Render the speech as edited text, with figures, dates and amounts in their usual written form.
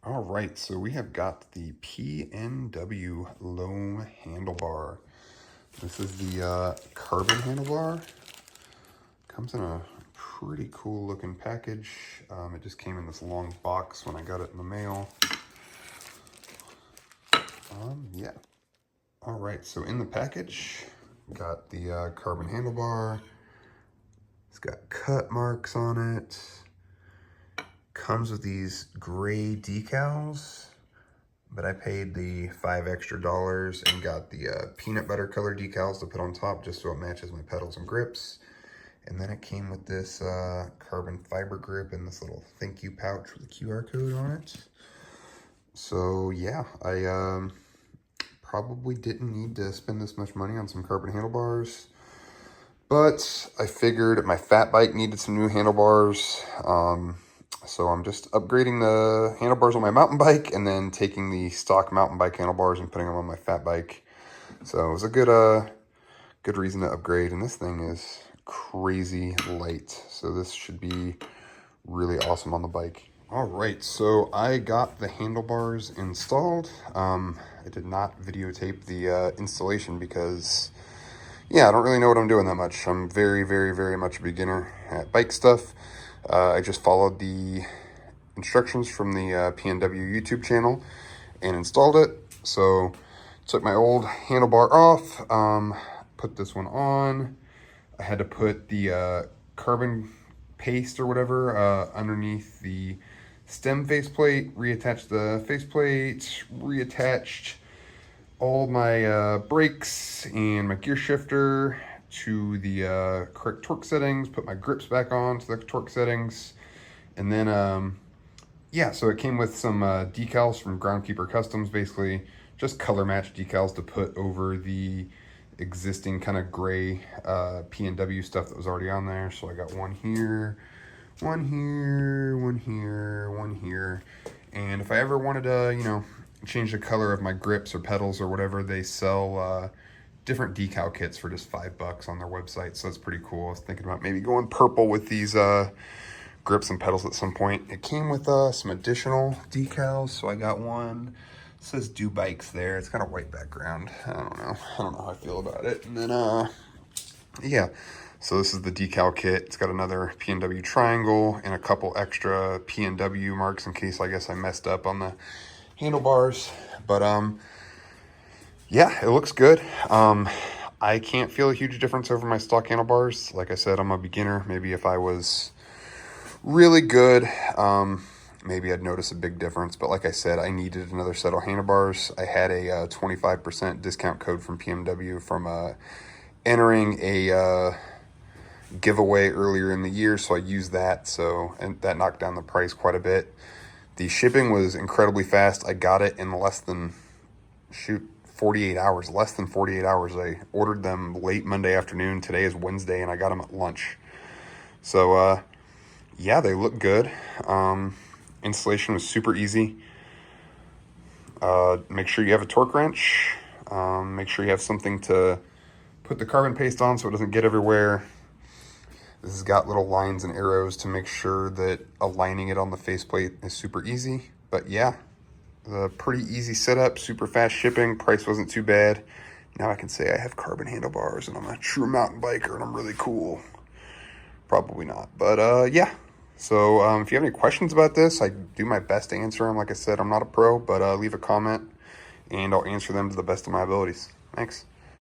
All right, so we have got the PNW Loam handlebar. This is the carbon handlebar. Comes in a pretty cool looking package. It just came in this long box when I got it in the mail. Yeah. All right, so in the package, got the carbon handlebar. It's got cut marks on it. Comes with these gray decals, but I paid the $5 extra and got the peanut butter color decals to put on top just so it matches my pedals and grips. And then it came with this carbon fiber grip and this little thank you pouch with a QR code on it. So yeah, I probably didn't need to spend this much money on some carbon handlebars, but I figured my fat bike needed some new handlebars. So I'm just upgrading the handlebars on my mountain bike and then taking the stock mountain bike handlebars and putting them on my fat bike. So it was a good reason to upgrade. And this thing is crazy light. So this should be really awesome on the bike. All right, so I got the handlebars installed. I did not videotape the installation because, yeah, I don't really know what I'm doing that much. I'm very much a beginner at bike stuff. I just followed the instructions from the PNW YouTube channel and installed it. So took my old handlebar off, put this one on. I had to put the carbon paste or whatever underneath the stem faceplate, reattach the faceplate, reattached all my brakes and my gear shifter to the correct torque settings, put my grips back on to the torque settings, and then yeah, so it came with some decals from Groundkeeper Customs, basically just color match decals to put over the existing kind of gray PNW stuff that was already on there. So I got one here, one here, one here, one here. And if I ever wanted to, you know, change the color of my grips or pedals or whatever, they sell different decal kits for just $5 on their website. So that's pretty cool. I was thinking about maybe going purple with these grips and pedals at some point. It came with some additional decals. So I got one. It says Do Bikes there. It's got a white background. I don't know how I feel about it. And then yeah, so this is the decal kit. It's got another PNW triangle and a couple extra PNW marks in case I guess I messed up on the handlebars. But yeah, it looks good. I can't feel a huge difference over my stock handlebars. Like I said, I'm a beginner. Maybe if I was really good, maybe I'd notice a big difference. But like I said, I needed another set of handlebars. I had a 25% discount code from PNW from entering a giveaway earlier in the year, so I used that. And that knocked down the price quite a bit. The shipping was incredibly fast. I got it in less than 48 hours. Less than 48 hours. I ordered them late Monday afternoon. Today is Wednesday, and I got them at lunch. So yeah, they look good. Installation was super easy. Make sure you have a torque wrench. Make sure you have something to put the carbon paste on so it doesn't get everywhere. This has got little lines and arrows to make sure that aligning it on the faceplate is super easy. But yeah, the pretty easy setup, super fast shipping, price wasn't too bad. Now I can say I have carbon handlebars and I'm a true mountain biker and I'm really cool. Probably not, but yeah. So if you have any questions about this, I do my best to answer them. Like I said, I'm not a pro, but leave a comment and I'll answer them to the best of my abilities. Thanks.